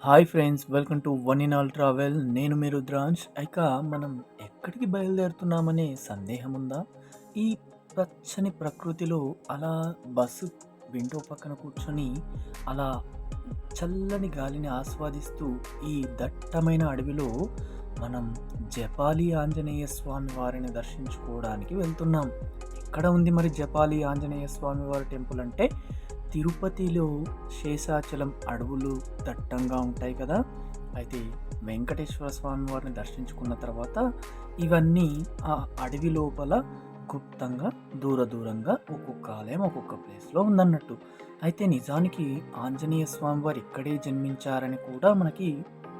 Hi friends, welcome to one in all travel. నేను మీ రుద్రాంశ్. ఇక మనం ఎక్కడికి బయలుదేరుతున్నామనే సందేహం ఉందా? ఈ పచ్చని ప్రకృతిలో అలా బస్సు విండో పక్కన కూర్చొని అలా చల్లని గాలిని ఆస్వాదిస్తూ ఈ దట్టమైన అడవిలో మనం జపాలి ఆంజనేయ స్వామి వారిని దర్శించుకోవడానికి వెళ్తున్నాం. ఎక్కడ ఉంది మరి జపాలి ఆంజనేయ స్వామి వారి టెంపుల్ అంటే తిరుపతిలో శేషాచలం అడవులు దట్టంగా ఉంటాయి కదా. అయితే వెంకటేశ్వర స్వామి వారిని దర్శించుకున్న తర్వాత ఇవన్నీ ఆ అడవి లోపల గుప్తంగా దూరంగా ఒక్కొక్క ఆలయం ఒక్కొక్క ప్లేస్లో ఉందన్నట్టు. అయితే నిజానికి ఆంజనేయ స్వామి వారు ఇక్కడే జన్మించారని కూడా మనకి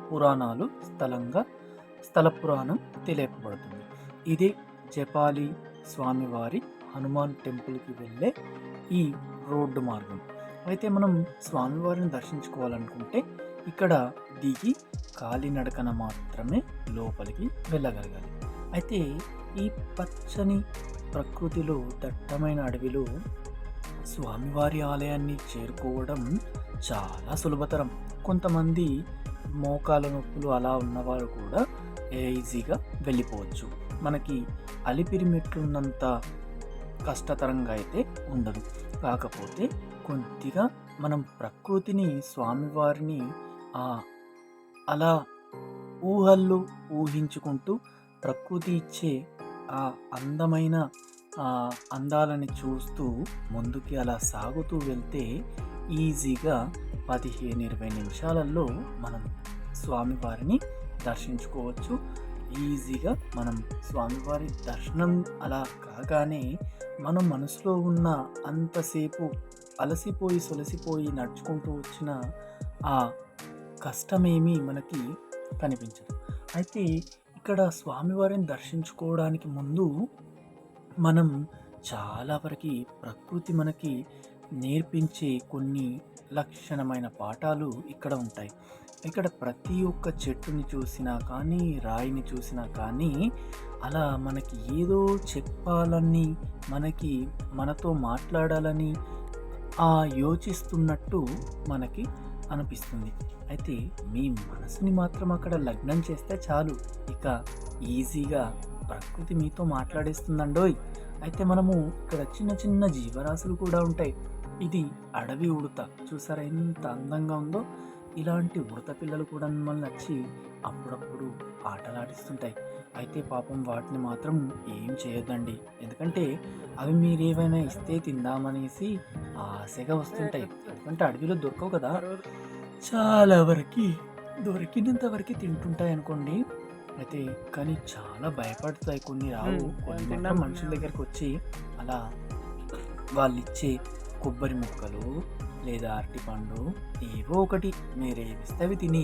పురాణాలు స్థల పురాణం తెలియపబడుతుంది. ఇదే జపాలి స్వామివారి హనుమాన్ టెంపుల్కి వెళ్ళే ఈ రోడ్డు మార్గం. అయితే మనం స్వామివారిని దర్శించుకోవాలనుకుంటే ఇక్కడ దిగి కాలినడకన మాత్రమే లోపలికి వెళ్ళగలగాలి. అయితే ఈ పచ్చని ప్రకృతిలో దట్టమైన అడవిలో స్వామివారి ఆలయాన్ని చేరుకోవడం చాలా సులభతరం. కొంతమంది మోకాల నొప్పులు అలా ఉన్నవారు కూడా ఈజీగా వెళ్ళిపోవచ్చు. మనకి అలిపిరి మెట్లున్నంత కష్టతరంగా అయితే ఉండదు. కాకపోతే కొద్దిగా మనం ప్రకృతిని స్వామివారిని అలా ఊహల్లో ఊహించుకుంటూ ప్రకృతి ఇచ్చే ఆ అందమైన అందాలని చూస్తూ ముందుకి అలా సాగుతూ వెళ్తే ఈజీగా 15-20 నిమిషాలలో మనం స్వామివారిని దర్శించుకోవచ్చు. ఈజీగా మనం స్వామివారి దర్శనం అలా కాగానే మనం మనసులో ఉన్న అంతసేపు అలసిపోయి సొలసిపోయి నడుచుకుంటూ వచ్చిన ఆ కష్టమేమీ మనకి కనిపించదు. అయితే ఇక్కడ స్వామివారిని దర్శించుకోవడానికి ముందు మనం చాలా వరకు ప్రకృతి మనకి నేర్పించే కొన్ని లక్షణమైన పాఠాలు ఇక్కడ ఉంటాయి. ఇక్కడ ప్రతి ఒక్క చెట్టుని చూసినా కానీ, రాయిని చూసినా కానీ అలా మనకి ఏదో చెప్పాలని, మనతో మాట్లాడాలని యోచిస్తున్నట్టు మనకి అనిపిస్తుంది. అయితే మీ మనసుని మాత్రం అక్కడ లగ్నం చేస్తే చాలు, ఇక ఈజీగా ప్రకృతి మీతో మాట్లాడేస్తుందండోయ్. అయితే మనము ఇక్కడ చిన్న చిన్న జీవరాశులు కూడా ఉంటాయి. ఇది అడవి ఉడత, చూసారా ఎంత అందంగా ఉందో. ఇలాంటి ఉడత పిల్లలు కూడా మిమ్మల్ని వచ్చి అప్పుడప్పుడు ఆటలాడిస్తుంటాయి. అయితే పాపం వాటిని మాత్రం ఏం చేయొద్దండి, ఎందుకంటే అవి మీరేమైనా ఇస్తే తిందామనేసి ఆశగా వస్తుంటాయి. ఎందుకంటే అడవిలో దొరకవు కదా, చాలా వరకు దొరికినంత వరకు తింటుంటాయి అనుకోండి. అయితే కానీ చాలా భయపడతాయి, కొన్ని రావు. కొన్ని మాత్రం మనుషుల దగ్గరికి వచ్చి అలా వాళ్ళు ఇచ్చే కొబ్బరి ముక్కలు లేదా అరటిపండు ఏవో ఒకటి మీరు ఏమిస్తే అవి తిని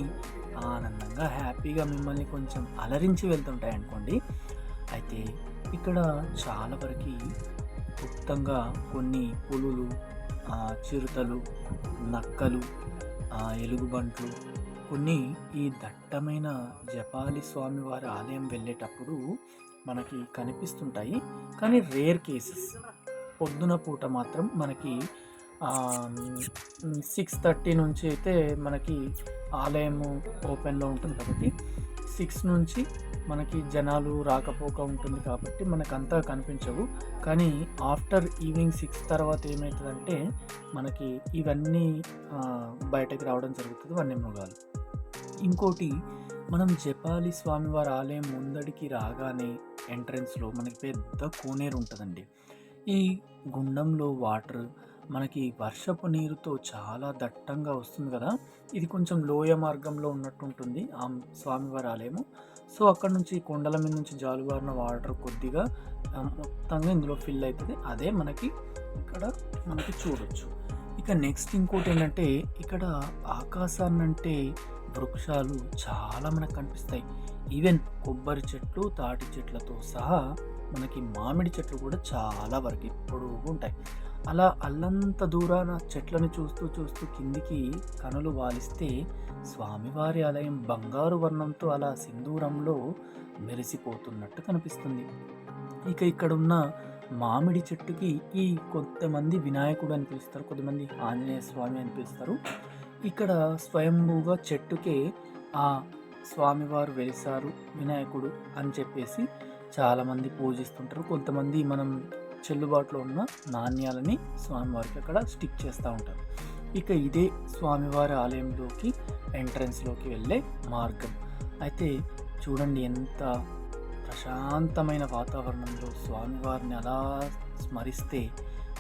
ఆనందంగా హ్యాపీగా మిమ్మల్ని కొంచెం అలరించి వెళ్తుంటాయి అనుకోండి. అయితే ఇక్కడ చాలా వరకు గుప్తంగా కొన్ని పులులు, చిరుతలు, నక్కలు, ఎలుగుబంట్లు కొన్ని ఈ దట్టమైన జపాలి స్వామివారి ఆలయం వెళ్ళేటప్పుడు మనకి కనిపిస్తుంటాయి. కానీ రేర్ కేసెస్. పొద్దున పూట మాత్రం మనకి 6:30 నుంచి అయితే మనకి ఆలయము ఓపెన్లో ఉంటుంది కాబట్టి 6 నుంచి మనకి జనాలు రాకపోక ఉంటుంది కాబట్టి మనకు అంతా కనిపించవు. కానీ ఆఫ్టర్ ఈవినింగ్ 6 తర్వాత ఏమవుతుందంటే మనకి ఇవన్నీ బయటకు రావడం జరుగుతుంది, వన్యమృగాలు. ఇంకోటి, మనం జపాలి స్వామివారి ఆలయం ముందడికి రాగానే ఎంట్రన్స్లో మనకి పెద్ద కోనేరు ఉంటుందండి. ఈ గుండంలో వాటర్ మనకి వర్షపు నీరుతో చాలా దట్టంగా వస్తుంది కదా. ఇది కొంచెం లోయ మార్గంలో ఉన్నట్టు ఉంటుంది ఆ స్వామివారి ఆలయము. సో అక్కడ నుంచి కొండల మీద నుంచి జాలువారిన వాటర్ కొద్దిగా మొత్తంగా ఇందులో ఫిల్ అవుతుంది. అదే ఇక్కడ మనకి చూడొచ్చు. ఇక నెక్స్ట్ ఇంకోటి ఏంటంటే, ఇక్కడ ఆకాశాన్నంటే వృక్షాలు చాలా మనకు కనిపిస్తాయి. ఈవెన్ కొబ్బరి చెట్లు, తాటి చెట్లతో సహా మనకి మామిడి చెట్లు కూడా చాలా వరకు పొడవుగా ఉంటాయి. అలా అల్లంత దూరాన చెట్లను చూస్తూ చూస్తూ కిందికి కనులు వాలిస్తే స్వామివారి ఆలయం బంగారు వర్ణంతో అలా సింధూరంలో మెరిసిపోతున్నట్టు కనిపిస్తుంది. ఇక ఇక్కడ ఉన్న మామిడి చెట్టుకి కొంతమంది వినాయకుడు అని పిలుస్తారు, కొంతమంది ఆంజనేయ స్వామి అని పిలుస్తారు. ఇక్కడ స్వయంభూగా చెట్టుకే ఆ స్వామివారు వెలిసారు వినాయకుడు అని చెప్పేసి చాలామంది పూజిస్తుంటారు. కొంతమంది మనం చెల్లుబాటులో ఉన్న నాణ్యాలని స్వామివారికి అక్కడ స్టిక్ చేస్తూ ఉంటారు. ఇక ఇదే స్వామివారి ఆలయంలోకి ఎంట్రన్స్లోకి వెళ్ళే మార్గం. అయితే చూడండి, ఎంత ప్రశాంతమైన వాతావరణంలో స్వామివారిని అలా స్మరిస్తే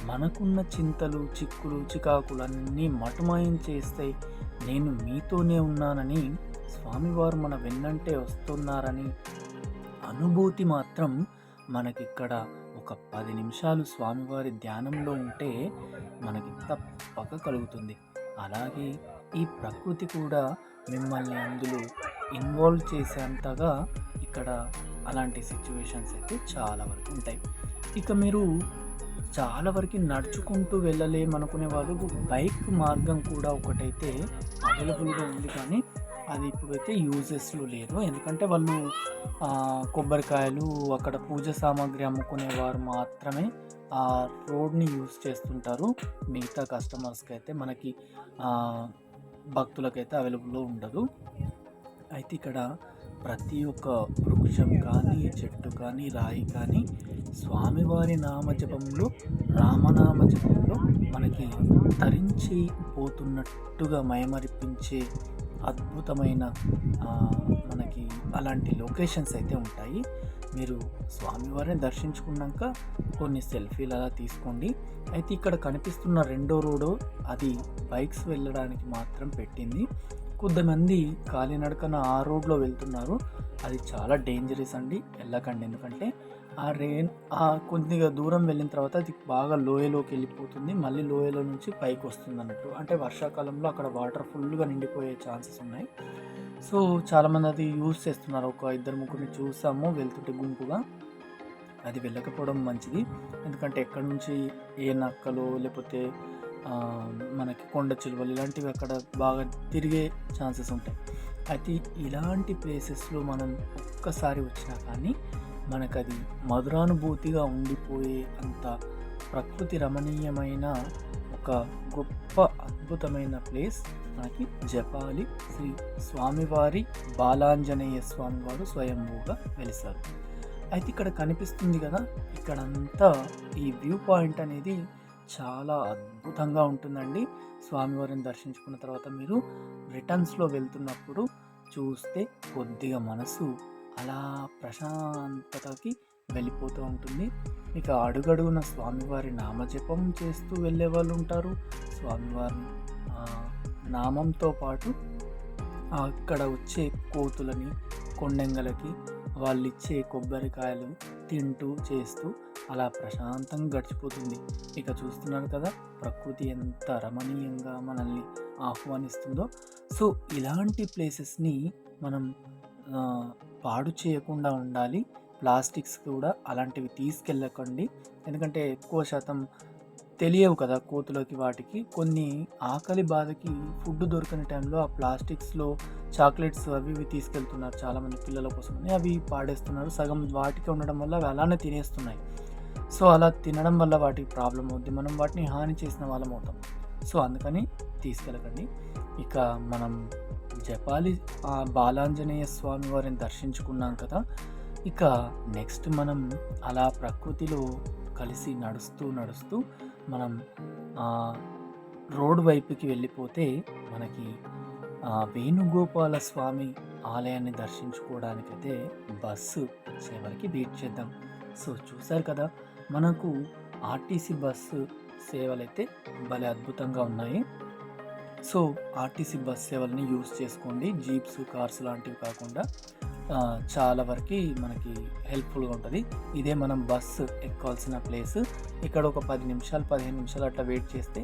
మనకున్న చింతలు, చిక్కులు, చికాకులన్నీ మటుమాయించేస్తే నేను మీతోనే ఉన్నానని, స్వామివారు మన వెన్నంటే వస్తున్నారని అనుభూతి మాత్రం మనకిక్కడ ఒక 10 నిమిషాలు స్వామివారి ధ్యానంలో ఉంటే మనకి తప్పక కలుగుతుంది. అలాగే ఈ ప్రకృతి కూడా మిమ్మల్ని అందులో ఇన్వాల్వ్ చేసేంతగా ఇక్కడ అలాంటి సిచ్యువేషన్స్ అయితే చాలా వరకు ఉంటాయి. ఇక మీరు చాలా వరకు నడుచుకుంటూ వెళ్ళలేమనుకునే వాళ్ళు బైక్ మార్గం కూడా ఒకటైతే అవైలబుల్గా ఉంది, కానీ అది ఇప్పుడైతే యూజెస్లో లేదు. ఎందుకంటే వాళ్ళు కొబ్బరికాయలు, అక్కడ పూజ సామాగ్రి అమ్ముకునేవారు మాత్రమే ఆ రోడ్ని యూజ్ చేస్తుంటారు. మిగతా కస్టమర్స్కి అయితే, మనకి భక్తులకైతే అవైలబుల్లో ఉండదు. అయితే ఇక్కడ ప్రతి ఒక్క వృక్షం కానీ, చెట్టు కానీ, రాయి కానీ స్వామివారి నామజపంలో, రామనామ జపంలో మనకి తరించి పోతున్నట్టుగా మైమరిపించే అద్భుతమైన మనకి అలాంటి లొకేషన్స్ అయితే ఉంటాయి. మీరు స్వామివారిని దర్శించుకున్నాక కొన్ని సెల్ఫీలు అలా తీసుకోండి. అయితే ఇక్కడ కనిపిస్తున్న రెండో రోడ్డు అది బైక్స్ వెళ్ళడానికి మాత్రం పెట్టింది. కొంతమంది కాలినడకన ఆ రోడ్లో వెళ్తున్నారు. అది చాలా డేంజరస్ అండి, వెళ్ళకండి. ఎందుకంటే కొద్దిగా దూరం వెళ్ళిన తర్వాత అది బాగా లోయలోకి వెళ్ళిపోతుంది. మళ్ళీ లోయలో నుంచి పైకి వస్తుంది అన్నట్టు. అంటే వర్షాకాలంలో అక్కడ వాటర్ ఫుల్గా నిండిపోయే ఛాన్సెస్ ఉన్నాయి. సో చాలామంది అది యూజ్ చేస్తున్నారు. ఒక 2-3 చూసాము వెళ్తుంటే గుంపుగా. అది వెళ్ళకపోవడం మంచిది. ఎందుకంటే ఎక్కడి నుంచి ఏ నక్కలు, లేకపోతే మనకి కొండ చిలువలు ఇలాంటివి అక్కడ బాగా తిరిగే ఛాన్సెస్ ఉంటాయి. అయితే ఇలాంటి ప్లేసెస్లో మనం ఒక్కసారి వచ్చినా కానీ మనకు అది మధురానుభూతిగా ఉండిపోయే అంత ప్రకృతి రమణీయమైన ఒక గొప్ప అద్భుతమైన ప్లేస్ మనకి జపాలి శ్రీ స్వామివారి బాలాంజనేయ స్వామివారు స్వయంభూగా వెలిసారు. అయితే ఇక్కడ కనిపిస్తుంది కదా, ఇక్కడంతా ఈ వ్యూ పాయింట్ అనేది చాలా అద్భుతంగా ఉంటుందండి. స్వామివారిని దర్శించుకున్న తర్వాత మీరు రిటర్న్స్లో వెళ్తున్నప్పుడు చూస్తే కొద్దిగా మనసు అలా ప్రశాంతతకి వెళ్ళిపోతూ ఉంటుంది. ఇక అడుగడుగున స్వామివారి నామజపం చేస్తూ వెళ్ళే వాళ్ళు ఉంటారు. స్వామివారి నామంతో పాటు అక్కడ వచ్చే కోతులని, కొండెంగలకి వాళ్ళు ఇచ్చే కొబ్బరికాయలు తింటూ చేస్తూ అలా ప్రశాంతంగా గడిచిపోతుంది. ఇక చూస్తున్నారు కదా, ప్రకృతి ఎంత రమణీయంగా మనల్ని ఆహ్వానిస్తుందో. సో ఇలాంటి ప్లేసెస్ని మనం పాడు చేయకుండా ఉండాలి. ప్లాస్టిక్స్ కూడా అలాంటివి తీసుకెళ్ళకండి. ఎందుకంటే ఎక్కువ శాతం తెలియవు కదా కోతులకి, వాటికి కొన్ని ఆకలి బాధకి ఫుడ్ దొరకని టైంలో ఆ ప్లాస్టిక్స్లో చాక్లెట్స్ అవి ఇవి తీసుకెళ్తున్నారు చాలామంది పిల్లల కోసమని. అవి పాడేస్తున్నారు. సగం వాటికి ఉండడం వల్ల అవి అలానే తినేస్తున్నాయి. సో అలా తినడం వల్ల వాటికి ప్రాబ్లం అవుద్ది, మనం వాటిని హాని చేసిన వాళ్ళం అవుతాం. సో అందుకని తీసుకెళ్ళకండి. ఇక మనం జపాలి బాలాంజనేయ స్వామి వారిని దర్శించుకున్నాం కదా. ఇక నెక్స్ట్ మనం అలా ప్రకృతిలో కలిసి నడుస్తూ మనం రోడ్ వైపుకి వెళ్ళిపోతే మనకి వేణుగోపాల స్వామి ఆలయాన్ని దర్శించుకోవడానికైతే బస్సు సేవలకి వెయిట్ చేద్దాం. సో చూసారు కదా, మనకు ఆర్టీసీ బస్సు సేవలైతే భలే అద్భుతంగా ఉన్నాయి. సో ఆర్టీసీ బస్ సేవల్ని యూజ్ చేసుకోండి. జీప్స్, కార్స్ లాంటివి కాకుండా చాలా వరకు మనకి హెల్ప్ఫుల్గా ఉంటుంది. ఇదే మనం బస్సు ఎక్కాల్సిన ప్లేస్. ఇక్కడ ఒక 10 నిమిషాలు 15 నిమిషాలు అట్లా వెయిట్ చేస్తే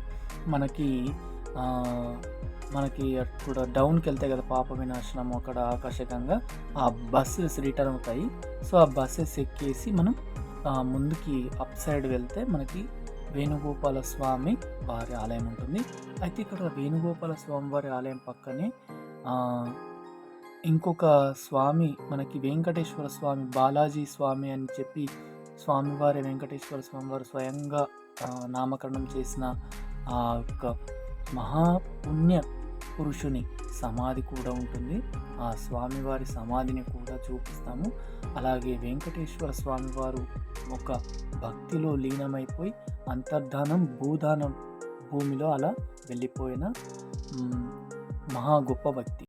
మనకి అక్కడ డౌన్కి వెళ్తాయి కదా, పాప వినాశనం, అక్కడ ఆకర్షకంగా ఆ బస్సెస్ రిటర్న్ అవుతాయి. సో ఆ బస్సెస్ ఎక్కేసి మనం ముందుకి అప్ సైడ్ వెళ్తే మనకి వేణుగోపాల స్వామి వారి ఆలయం ఉంటుంది. అయితే ఇక్కడ వేణుగోపాల స్వామి వారి ఆలయం పక్కనే ఇంకొక స్వామి మనకి వెంకటేశ్వర స్వామి, బాలాజీ స్వామి అని చెప్పి స్వామివారి వెంకటేశ్వర స్వామి వారు స్వయంగా నామకరణం చేసిన ఆ యొక్క మహాపుణ్య పురుషుని సమాధి కూడా ఉంటుంది. ఆ స్వామివారి సమాధిని కూడా చూపిస్తాము. అలాగే వెంకటేశ్వర స్వామివారు ఒక భక్తిలో లీనమైపోయి అంతర్ధానం భూదానం భూమిలో అలా వెళ్ళిపోయిన మహా గొప్ప వ్యక్తి.